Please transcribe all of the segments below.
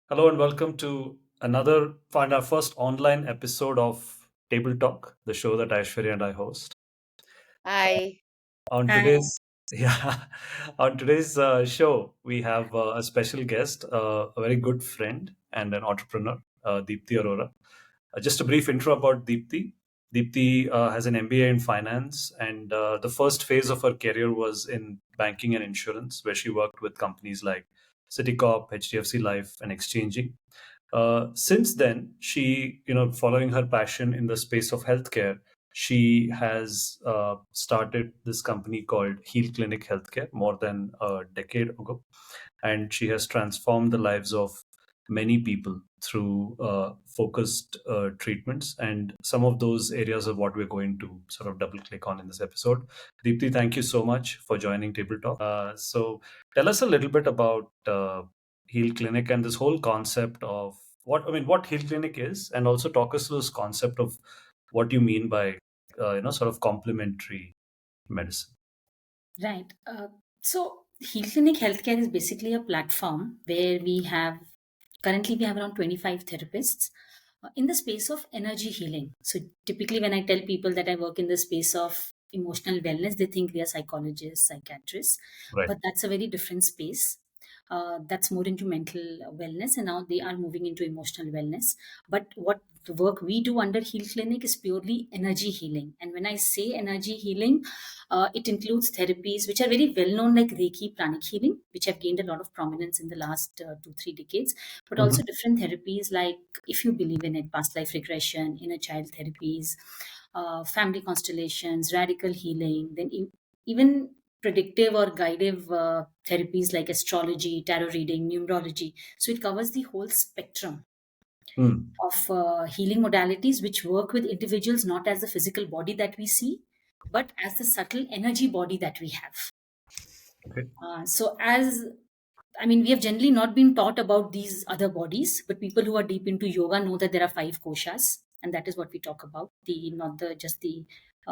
Hello and welcome to our first online episode of Table Talk, the show that Aishwarya and I host. Hi. On Hi. today's yeah, on today's show, we have a special guest, a very good friend and an entrepreneur, Deepti Arora. Just a brief intro about Deepti. Deepti has an MBA in finance, and the first phase of her career was in banking and insurance, where she worked with companies like Citicorp, HDFC Life, and Exchanging. Since then, following her passion in the space of healthcare, she has started this company called Healclinic Healthcare more than a decade ago, and she has transformed the lives of many people through focused treatments. And some of those areas are what we're going to sort of double click on in this episode. Deepti, thank you so much for joining Table Talk. So, tell us a little bit about Heal Clinic and this whole concept of what Heal Clinic is, and also talk us through this concept of what you mean by sort of complementary medicine. Right. So, Healclinic Healthcare is basically a platform where currently we have around 25 therapists in the space of energy healing. So, typically, when I tell people that I work in the space of emotional wellness, they think we are psychologists, psychiatrists, Right. but that's a very different space. That's more into mental wellness, and now they are moving into emotional wellness. But what the work we do under Heal Clinic is purely energy healing. And when I say energy healing, it includes therapies which are very well known, like Reiki, pranic healing, which have gained a lot of prominence in the last 2-3 decades, but Mhm. also different therapies like, if you believe in it, past life regression, inner child therapies, family constellations, radical healing, then even predictive or guided therapies like astrology, tarot reading, numerology. So it covers the whole spectrum Mm. of healing modalities which work with individuals not as the physical body that we see, but as the subtle energy body that we have. Okay. So, as I mean, we have generally not been taught about these other bodies, but people who are deep into yoga know that there are five koshas, and that is what we talk about. The not the just the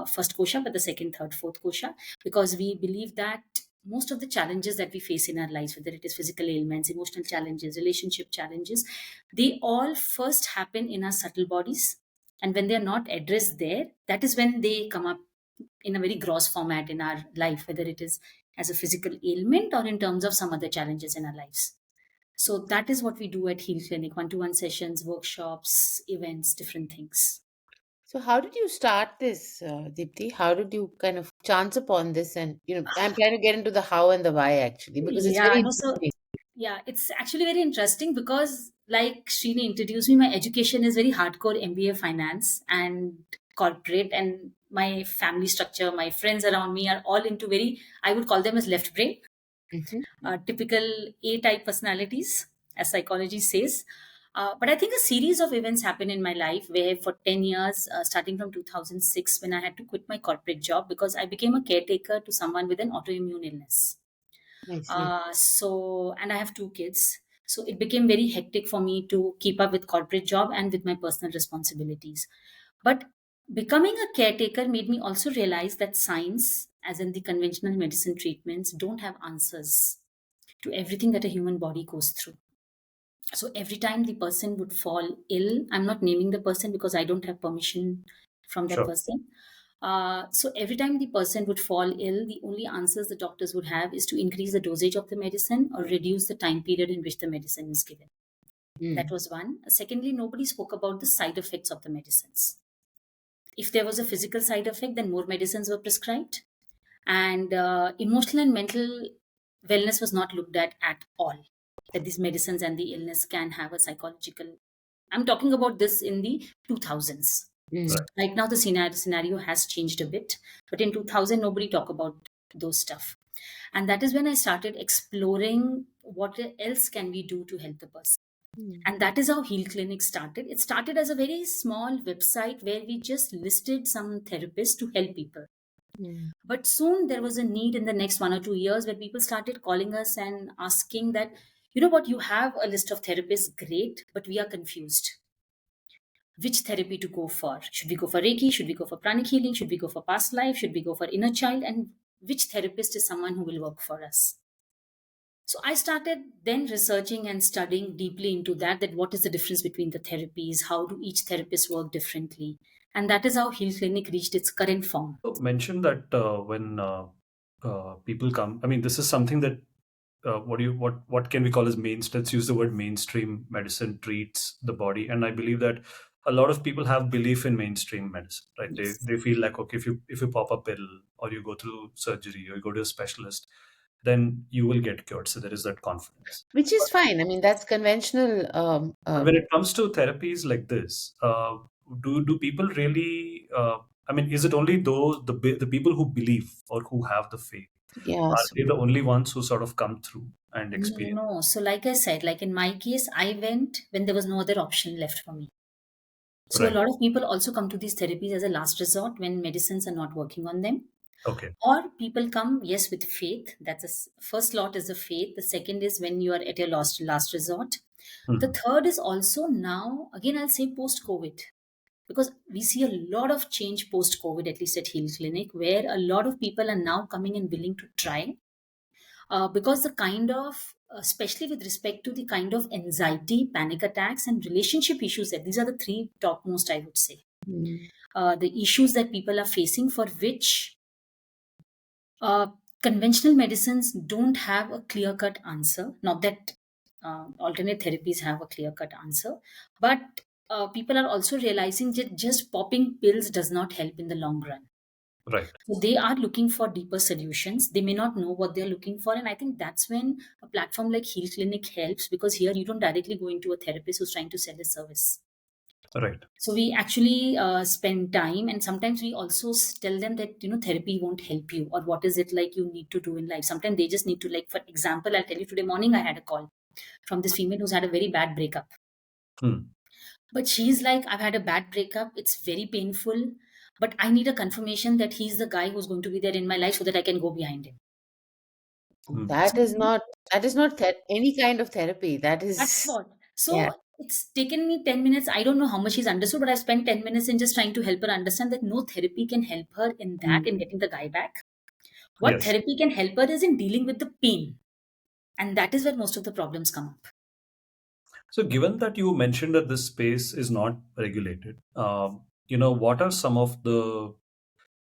first kosha, but the second, third, fourth kosha, because we believe that most of the challenges that we face in our lives, whether it is physical ailments, emotional challenges, relationship challenges, they all first happen in our subtle bodies, and when they are not addressed there, that is when they come up in a very gross format in our life, whether it is as a physical ailment or in terms of some other challenges in our lives. So that is what we do at Heal Clinic: one-to-one sessions, workshops, events, different things. So how did you start this, Deepti? How did you kind of chance upon this? And I'm trying to get into the how and the why actually because it's Yeah, very no, so interesting. yeah, it's actually very interesting because, like Srini introduced me, my education is very hardcore MBA finance and corporate, and my family structure, my friends around me are all into very, I would call them as left brain, Hmm. typical A type personalities, as psychology says. But I think a series of events happened in my life where, for 10 years, starting from 2006, when I had to quit my corporate job because I became a caretaker to someone with an autoimmune illness. I see. And I have two kids. So it became very hectic for me to keep up with corporate job and with my personal responsibilities. But becoming a caretaker made me also realize that science, as in the conventional medicine treatments, don't have answers to everything that a human body goes through. So every time the person would fall ill, I'm not naming the person because I don't have permission from that Sure. person. So every time the person would fall ill, the only answers the doctors would have is to increase the dosage of the medicine or reduce the time period in which the medicine is given. That Mm. was one. Secondly, nobody spoke about the side effects of the medicines. If there was a physical side effect, then more medicines were prescribed, and emotional and mental wellness was not looked at all. That these medicines and the illness can have a psychological, I'm talking about this in the 2000s. Mm. Right. Right now the scenario has changed a bit, but in 2000 nobody talked about those stuff. And that is when I started exploring what else can we do to help the person. Mm. And that is how Heal Clinic started. It started as a very small website where we just listed some therapists to help people. Mm. But soon there was a need in the next 1 or 2 years where people started calling us and asking that, you know what, you have a list of therapists, great, but we are confused. Which therapy to go for? Should we go for Reiki? Should we go for pranic healing? Should we go for past life? Should we go for inner child? And which therapist is someone who will work for us? So I started then researching and studying deeply into that what is the difference between the therapies, how do each therapist work differently, and that is how Heal Clinic reached its current form. So mention that when people come, I mean, this is something that what can we call as let's use the word mainstream medicine treats the body, and I believe that a lot of people have belief in mainstream medicine, right? they Yes. they feel like, okay, if you pop a pill or you go through surgery or you go to a specialist, then you will get cured, so there is that confidence. Which is fine. I mean, that's conventional. But when it comes to therapies like this, do people really? I mean, is it only the people who believe or who have the faith? Yeah. Are So, they the only ones who sort of come through and experience? No. So, like I said, like in my case, I went when there was no other option left for me. So, a Right. lot of people also come to these therapies as a last resort when medicines are not working on them. Okay. Or people come, yes, with faith. That's first lot is the faith. The second is when you are at your last resort. The Mhm. third is also now, again, I'll say post COVID, because we see a lot of change post COVID, at least at Heal Clinic, where a lot of people are now coming and willing to try. Because the kind of, especially with respect to the kind of anxiety, panic attacks, and relationship issues, that these are the three topmost, I would say. mm, The issues that people are facing, for which uh, conventional medicines don't have a clear cut answer. Not that alternate therapies have a clear cut answer, but people are also realizing that just popping pills does not help in the long run. Right. So they are looking for deeper solutions. They may not know what they're looking for. And I think that's when a platform like Heal Clinic helps, because here you don't directly go into a therapist who's trying to sell a service. Right. So we actually spend time, and sometimes we also tell them that therapy won't help you, or what is it like you need to do in life. Sometimes they just need to, like, for example, I'll tell you, today morning I had a call from this female who's had a very bad breakup. Hmm. But she's like, I've had a bad breakup. It's very painful. But I need a confirmation that he's the guy who's going to be there in my life so that I can go behind him. Hmm. that So is not any kind of therapy. That that's is, what. yeah. So it's taken me 10 minutes. I don't know how much she's understood, but I spent 10 minutes in just trying to help her understand that no therapy can help her in that, in Mm. getting the guy back. What Yes. therapy can help her is in dealing with the pain. And that is where most of the problems come up. So, given that you mentioned that this space is not regulated, what are some of the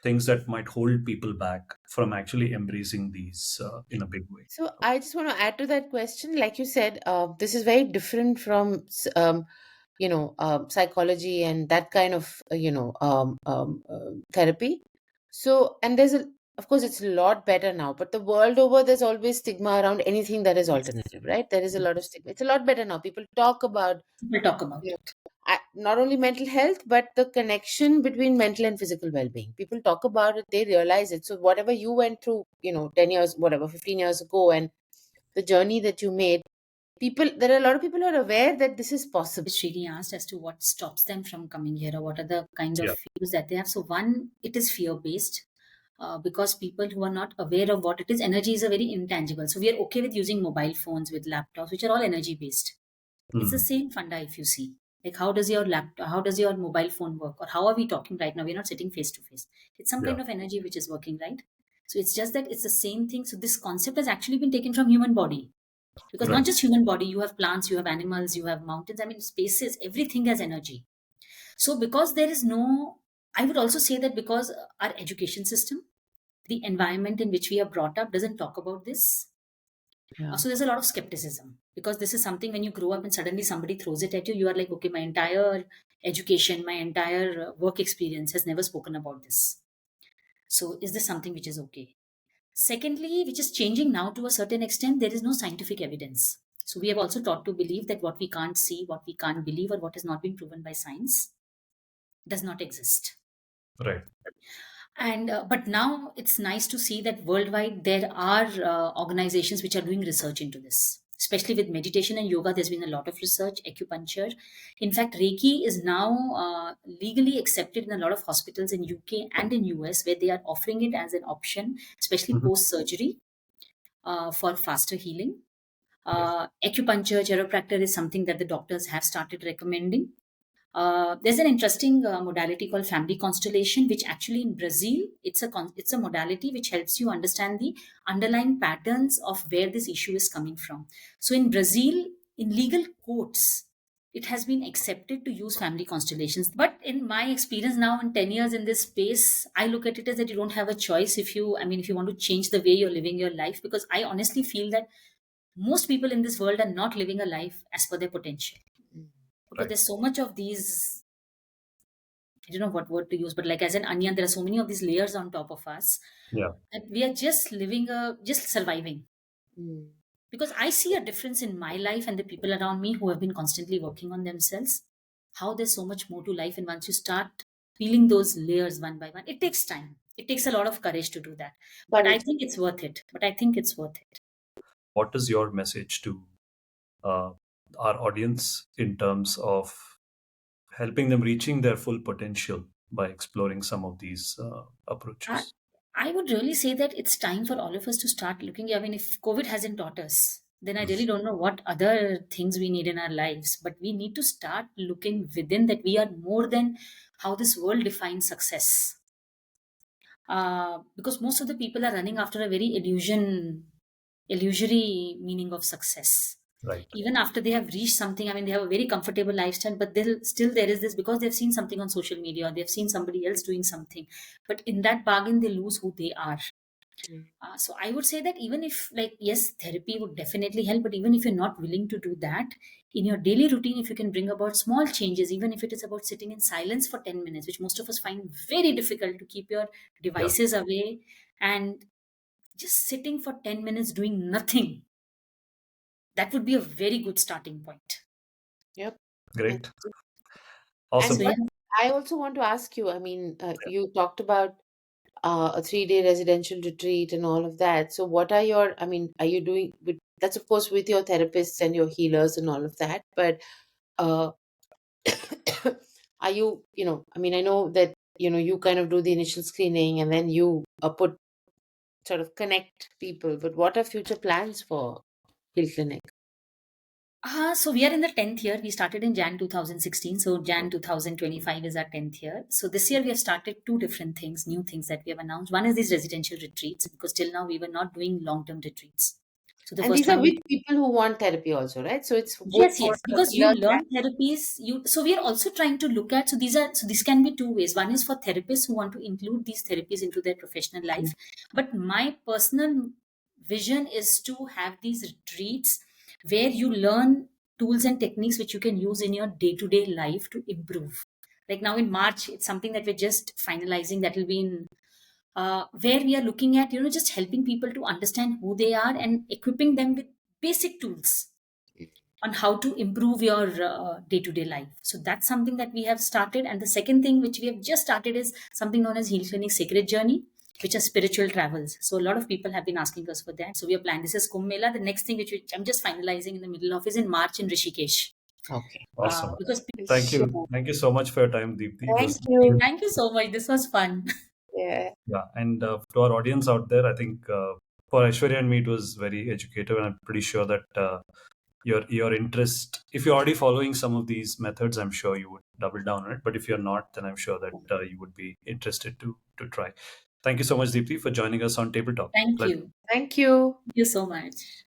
things that might hold people back from actually embracing these in a big way? So I just want to add to that question. Like you said, this is very different from psychology and that kind of therapy. So, and of course, it's a lot better now. But the world over, there's always stigma around anything that is Yes. alternative, right? There is a lot of Yes. stigma. It's a lot better now. People talk about, We'll talk about you know, it. not only mental health, but the connection between mental and physical well-being. People talk about it, they realize it. So whatever you went through, 10 years, whatever, 15 years ago, and the journey that you made, there are a lot of people who are aware that this is possible. It's really asked as to what stops them from coming here, or what are the kind of Yeah. fears that they have. So, one, it is fear based. Because people who are not aware of what it is, energy is a very intangible. So we are okay with using mobile phones, with laptops, which are all energy based. It's the Hmm. same funda if you see. Like, how does your laptop, how does your mobile phone work, or how are we talking right now? We're not sitting face to face. It's some Yeah. kind of energy which is working, right? So it's just that it's the same thing. So this concept has actually been taken from human body, because not Right. just human body, you have plants, you have animals, you have mountains. I mean, spaces, everything has energy. So because there is no, I would also say that because our education system, the environment in which we are brought up doesn't talk about this. Yeah. So there's a lot of skepticism, because this is something when you grow up and suddenly somebody throws it at you, you are like, okay, my entire education, my entire work experience has never spoken about this. So is this something which is okay? Secondly, which is changing now to a certain extent, there is no scientific evidence. So we have also taught to believe that what we can't see, what we can't believe, or what has not been proven by science does not exist. Right. And but now it's nice to see that worldwide there are organizations which are doing research into this, especially with meditation and yoga. There's been a lot of research, acupuncture. In fact, Reiki is now legally accepted in a lot of hospitals in UK and in US, where they are offering it as an option, especially Mhm. post surgery, for faster healing. Yes. Acupuncture, chiropractor is something that the doctors have started recommending. There's an interesting modality called family constellation, which actually in Brazil, it's a modality which helps you understand the underlying patterns of where this issue is coming from. So in Brazil, in legal courts, it has been accepted to use family constellations. But in my experience now, in 10 years in this space, I look at it as that you don't have a choice if you want to change the way you're living your life, because I honestly feel that most people in this world are not living a life as per their potential, Mm. because Right. there's so much of these, I don't know what word to use, but like as an onion, there are so many of these layers on top of us Yeah. that we are just just surviving. Mm. Because I see a difference in my life and the people around me who have been constantly working on themselves, how there's so much more to life. And once you start peeling those layers one by one, it takes time. It takes a lot of courage to do that. But I Courage. think it's worth it. But I think it's worth it. What is your message to uh, our audience in terms of helping them reaching their full potential by exploring some of these I, approaches? I would really say that it's time for all of us to start looking. I mean, if COVID hasn't taught us, then I really don't know what other things we need in our lives. But we need to start looking within, that we are more than how this world defines success. Because most of the people are running after a very illusory meaning of success. Right. Even after they have reached something, I mean, they have a very comfortable lifestyle, but they'll still, there is this, because they've seen something on social media or they've seen somebody else doing something, but in that bargain they lose who they are. Mm. So I would say that even if, like, yes, therapy would definitely help, but even if you're not willing to do that, in your daily routine, if you can bring about small changes, even if it is about sitting in silence for 10 minutes, which most of us find very difficult, to keep your Yeah. devices away and just sitting for 10 minutes doing nothing, that would be a very good starting point. Yep. That's Great. it. And So, Awesome. yeah. what I also want to ask you, I mean, you talked about a 3-day residential retreat and all of that. So, what are your, I mean, are you doing with that's of course with your therapists and your healers and all of that, but uh, are you, I mean, I know that, you kind of do the initial screening and then you put sort of connect people, but what are future plans for Heal Clinic? So we are in the 10th year. We started in Jan 2016. So Jan 2025 is our 10th year. So this year we have started two different things, new things that we have announced. One is these residential retreats, because till now we were not doing long-term retreats. So the And first these are one we with people who want therapy also, right? So it's both Yes, for yes, the because you healers learn therapies. So we are also trying to look at, so this can be two ways. One is for therapists who want to include these therapies into their professional and life. But my personal vision is to have these retreats where you learn tools and techniques which you can use in your day-to-day life to improve. Like now in March, it's something that we're just finalizing. That will be in where we are looking at, just helping people to understand who they are and equipping them with basic tools on how to improve your day-to-day life. So that's something that we have started. And the second thing which we have just started is something known as Heal Clinic Sacred Journey, which are spiritual travels. So a lot of people have been asking us for that. So we are planning. This is Kumbh Mela. The next thing which I'm just finalizing in the middle of is in March in Rishikesh. okay. Awesome. Because Thank Sure. you. Thank you so much for your time, Deepti. Thank This you. thank you so much. This was fun. Yeah. Yeah, and to our audience out there, I think for Aishwarya and me, it was very educative, and I'm pretty sure that your interest, if you're already following some of these methods, I'm sure you would double down on it. But if you're not, then I'm sure that you would be interested to try. Thank you so much, Deepti, for joining us on Table Talk. Thank Pleasure. you. Thank you. Thank you so much.